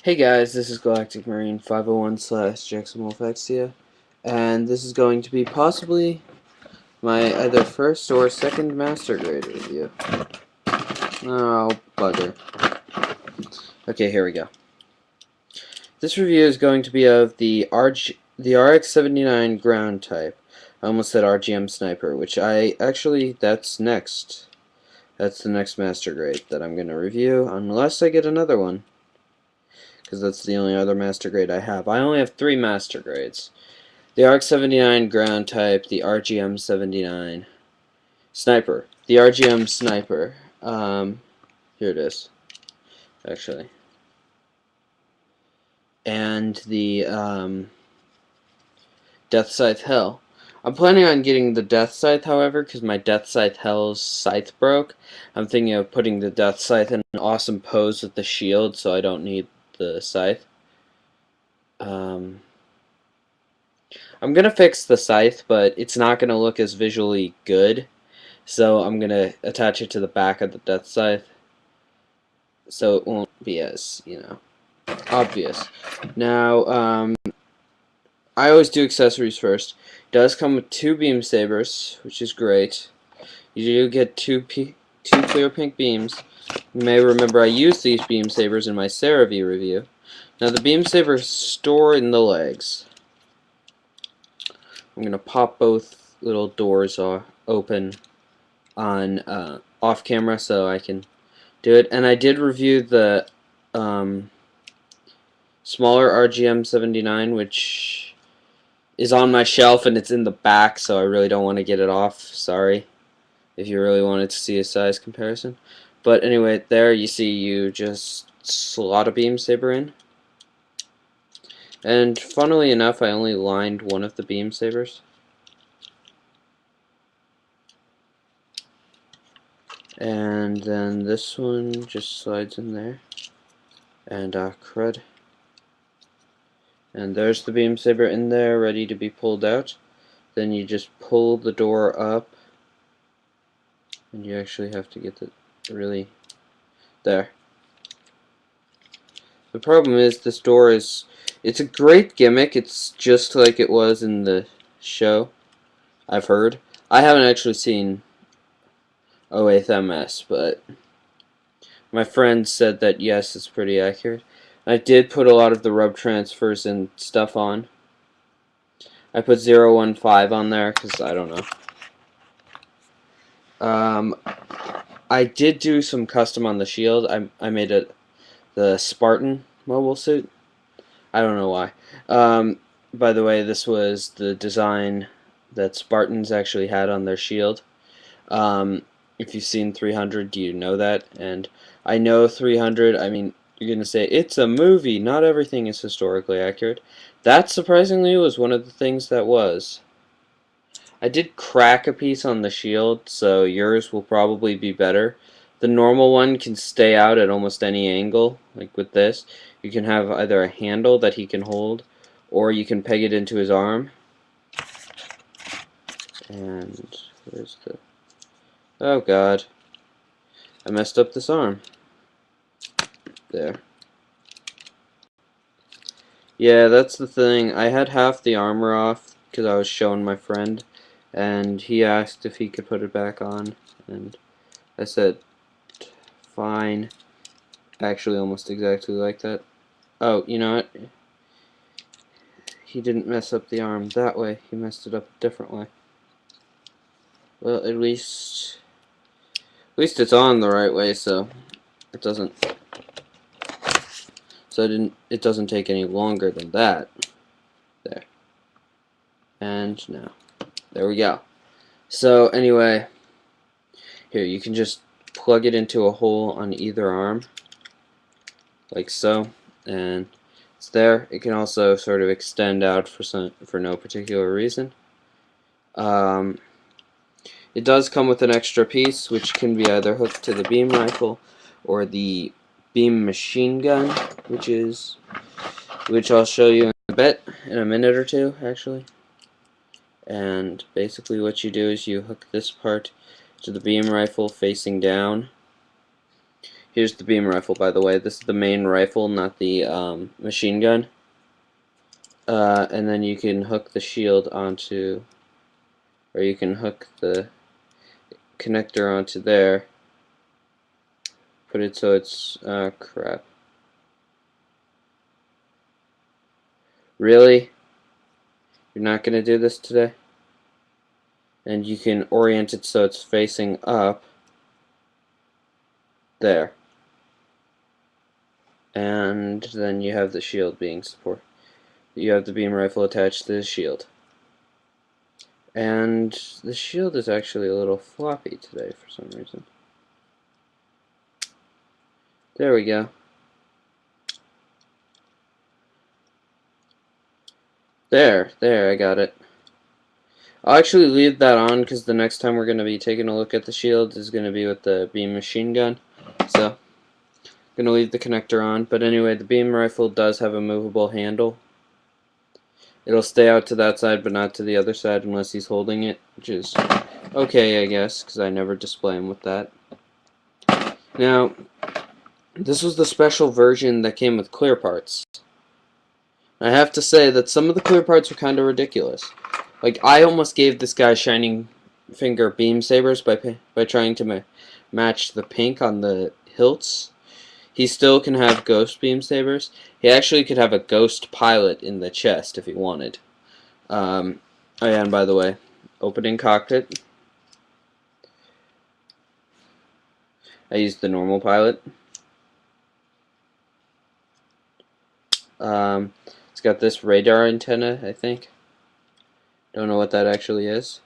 Hey guys, this is Galactic Marine 501 slash jexamwolfexia, and this is going to be possibly my either first or second master grade review. Oh, bugger. Okay, here we go. This review is going to be of the rx79 ground type. I almost said RGM sniper, which that's next. That's the next master grade that I'm going to review, unless I get another one, because that's the only other master grade I have. I only have 3 master grades. The rx79 ground type, the rgm79 sniper, the rgm sniper. Here it is, actually, and the death scythe hell. I'm planning on getting the death scythe, however, because my death scythe hell's scythe broke. I'm thinking of putting the death scythe in an awesome pose with the shield, so I don't need the scythe. I'm gonna fix the scythe, but it's not gonna look as visually good. So I'm going to attach it to the back of the death scythe so it won't be as, obvious. Now, I always do accessories first. It does come with 2 beam sabers, which is great. You do get two clear pink beams. You may remember I used these beam sabers in my CeraVe review. Now the beam sabers store in the legs. I'm going to pop both little doors open on off camera so I can do it. And I did review the smaller RGM79, which is on my shelf and it's in the back, so I really don't want to get it off. Sorry if you really wanted to see a size comparison. But anyway, there you see you just slot a beam saber in. And funnily enough, I only lined one of the beam sabers. And then this one just slides in there. And crud. And there's the beam saber in there, ready to be pulled out. Then you just pull the door up, and you actually have to get it really there. The problem is this door it's a great gimmick. It's just like it was in the show, I've heard. I haven't actually seen 08th MS, but my friend said that yes, it's pretty accurate. I did put a lot of the rub transfers and stuff on. I put 015 on there because I don't know. I did do some custom on the shield. I made the Spartan mobile suit. I don't know why. By the way, this was the design that Spartans actually had on their shield. If you've seen 300, you know that. And I know 300, I mean, you're going to say, it's a movie, not everything is historically accurate. That, surprisingly, was one of the things that was. I did crack a piece on the shield, so yours will probably be better. The normal one can stay out at almost any angle, like with this. You can have either a handle that he can hold, or you can peg it into his arm. And where's the... Oh god. I messed up this arm. There. Yeah, that's the thing. I had half the armor off because I was showing my friend, and he asked if he could put it back on, and I said, fine. Actually, almost exactly like that. Oh, you know what? He didn't mess up the arm that way. He messed it up a different way. Well, at least it's on the right way, so it doesn't take any longer than that. There. And now. There we go. So anyway, here you can just plug it into a hole on either arm, like so, and it's there. It can also sort of extend out for no particular reason. It does come with an extra piece, which can be either hooked to the beam rifle or the beam machine gun, which I'll show you in a minute or two, actually. And basically what you do is you hook this part to the beam rifle facing down. Here's the beam rifle, by the way. This is the main rifle, not the machine gun. And then you can hook the shield onto, or you can hook the connector onto there. Put it so it's, crap. Really? You're not going to do this today? And you can orient it so it's facing up. There. And then you have the shield being supported. You have the beam rifle attached to the shield. And the shield is actually a little floppy today for some reason. There we go. There, I got it. I'll actually leave that on because the next time we're going to be taking a look at the shield is going to be with the beam machine gun. So, I'm going to leave the connector on. But anyway, the beam rifle does have a movable handle. It'll stay out to that side but not to the other side unless he's holding it, which is okay, I guess, because I never display him with that. Now, this was the special version that came with clear parts. I have to say that some of the clear parts were kind of ridiculous. Like, I almost gave this guy Shining Finger beam sabers by trying to match the pink on the hilts. He still can have ghost beam sabers. He actually could have a ghost pilot in the chest if he wanted. Oh yeah, and by the way, opening cockpit. I used the normal pilot. It's got this radar antenna, I think. Don't know what that actually is.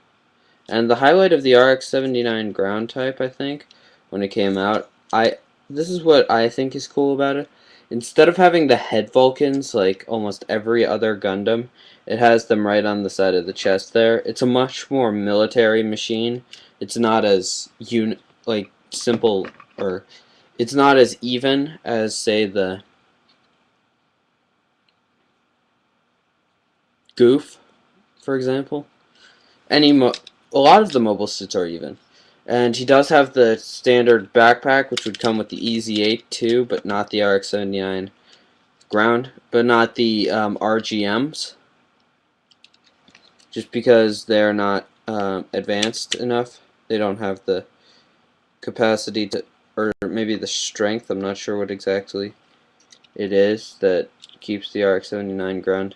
And the highlight of the rx79 ground type, I think, when it came out, this is what I think is cool about it. Instead of having the head Vulcans like almost every other Gundam, it has them right on the side of the chest there. It's a much more military machine. It's not as simple, or it's not as even as, say, the Goof, for example. A lot of the mobile suits are even. And he does have the standard backpack, which would come with the EZ8 too, but not the RX79 ground, but not the RGMs, just because they're not advanced enough. They don't have the capacity to, or maybe the strength, I'm not sure what exactly it is that keeps the RX79 ground,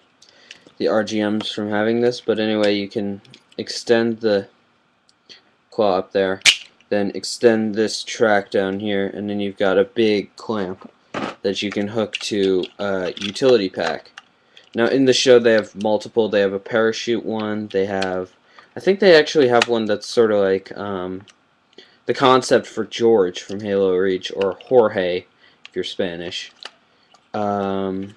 the RGMs, from having this. But anyway, you can extend the claw up there, then extend this track down here, and then you've got a big clamp that you can hook to a utility pack. Now in the show they have multiple. They have a parachute one. They have, I think they actually have one that's sort of like the concept for George from Halo Reach, or Jorge if you're Spanish. But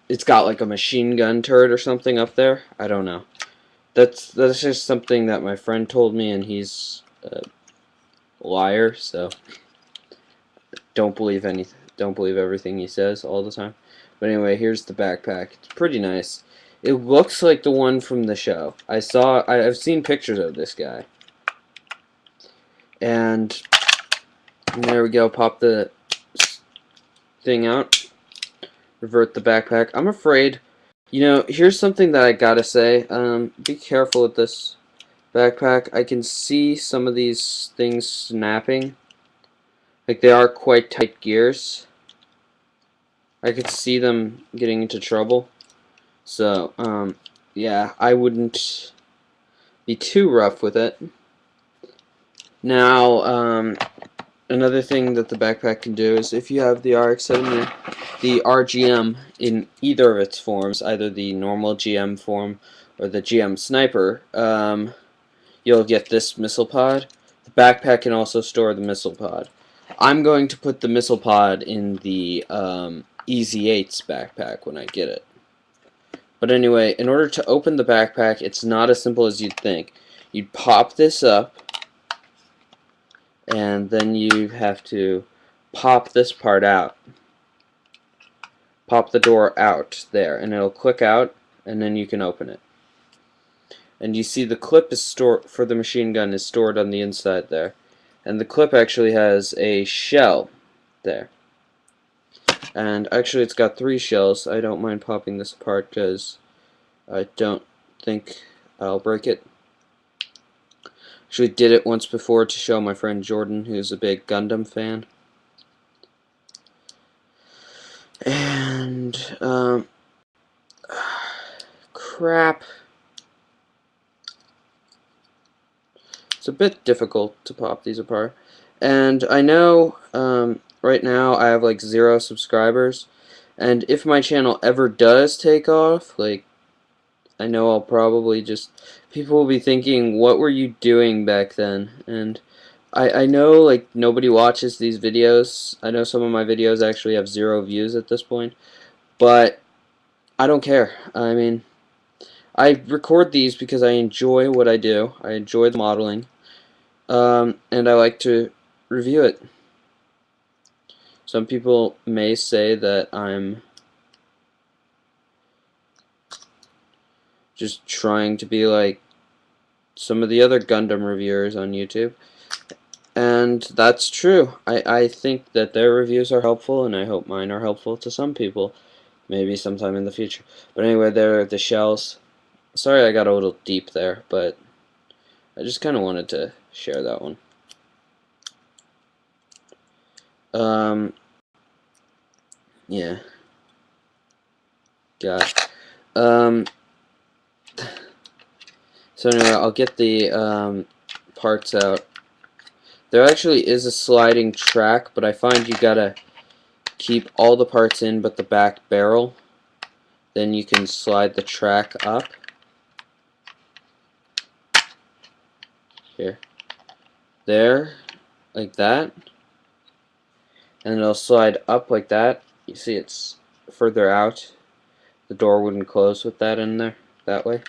it's got like a machine gun turret or something up there. I don't know. That's just something that my friend told me, and he's a liar, so don't believe everything he says all the time. But anyway, here's the backpack. It's pretty nice. It looks like the one from the show. I've seen pictures of this guy. And there we go. Pop the thing out. Revert the backpack. I'm afraid, here's something that I gotta say. Be careful with this backpack. I can see some of these things snapping. Like, they are quite tight gears. I could see them getting into trouble. So, yeah, I wouldn't be too rough with it. Now, another thing that the backpack can do is, if you have the RX-70, the RGM in either of its forms, either the normal GM form or the GM Sniper, you'll get this missile pod. The backpack can also store the missile pod. I'm going to put the missile pod in the EZ8's backpack when I get it. But anyway, in order to open the backpack, it's not as simple as you'd think. You'd pop this up, and then you have to pop this part out. Pop the door out there, and it'll click out, and then you can open it. And you see the clip is stored for the machine gun is stored on the inside there. and the clip actually has a shell there. And actually it's got 3 shells. I don't mind popping this apart because I don't think I'll break it. Actually did it once before to show my friend Jordan, who's a big Gundam fan. And crap. It's a bit difficult to pop these apart. And I know right now I have like 0 subscribers, and if my channel ever does take off, like, I know I'll probably just, people will be thinking, what were you doing back then? And I know like nobody watches these videos. I know some of my videos actually have 0 views at this point, but I don't care. I mean, I record these because I enjoy what I do. I enjoy the modeling. And I like to review it. Some people may say that I'm just trying to be like some of the other Gundam reviewers on YouTube, and that's true. I think that their reviews are helpful, and I hope mine are helpful to some people, maybe sometime in the future. But anyway, there are the shells. Sorry I got a little deep there, but I just kind of wanted to share that one. Yeah. God. So anyway, I'll get the parts out. There actually is a sliding track, but I find you gotta keep all the parts in but the back barrel. Then you can slide the track up. Here. There. Like that. And it'll slide up like that. You see it's further out. The door wouldn't close with that in there. That way.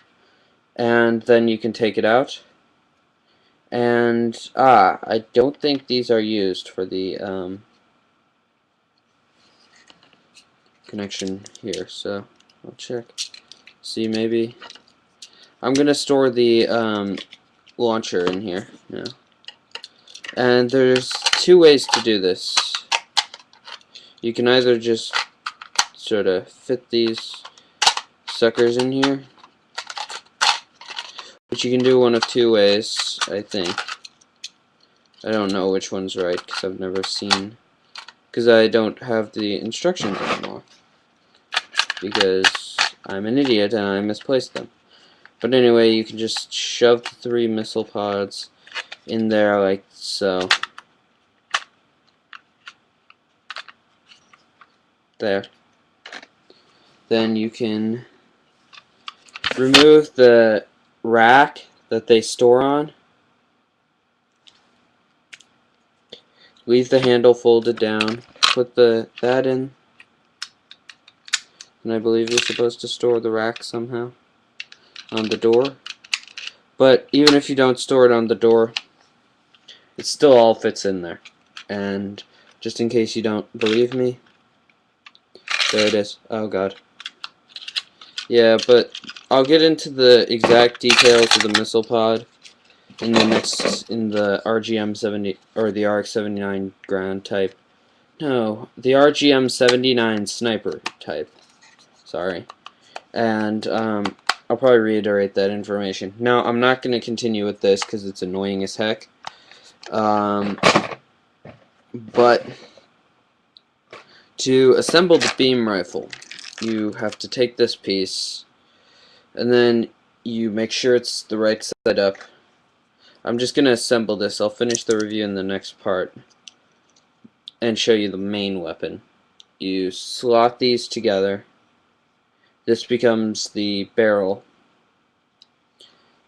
And then you can take it out. And, I don't think these are used for the, connection here, so I'll check. See, maybe I'm gonna store the launcher in here now. And there's 2 ways to do this. You can either just sort of fit these suckers in here, which you can do one of 2 ways, I think. I don't know which one's right because I've never seen, because I don't have the instructions anymore, because I'm an idiot and I misplaced them. But anyway, you can just shove the 3 missile pods in there like so. There. Then you can remove the rack that they store on. Leave the handle folded down. Put that in. And I believe you're supposed to store the rack somehow on the door. But even if you don't store it on the door, it still all fits in there. And just in case you don't believe me, there it is. Oh god. Yeah, but I'll get into the exact details of the missile pod in the RGM-70 or the rx79 ground type. No, the RGM-79 sniper type. Sorry. And I'll probably reiterate that information. Now, I'm not going to continue with this because it's annoying as heck. But to assemble the beam rifle, you have to take this piece, and then you make sure it's the right side up. I'm just going to assemble this. I'll finish the review in the next part and show you the main weapon. You slot these together. This becomes the barrel.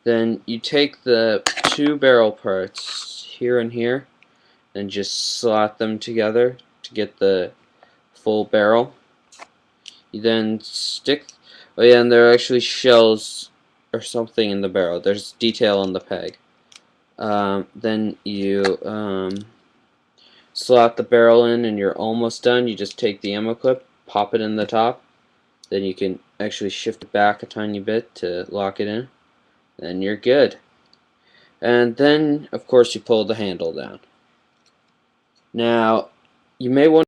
Then you take the 2 barrel parts here and here and just slot them together to get the full barrel. You then stick, oh yeah, and there are actually shells or something in the barrel. There's detail on the peg. Then you slot the barrel in and you're almost done. You just take the ammo clip, pop it in the top, then you can actually shift it back a tiny bit to lock it in, then you're good. And then of course you pull the handle down. Now, you may wonder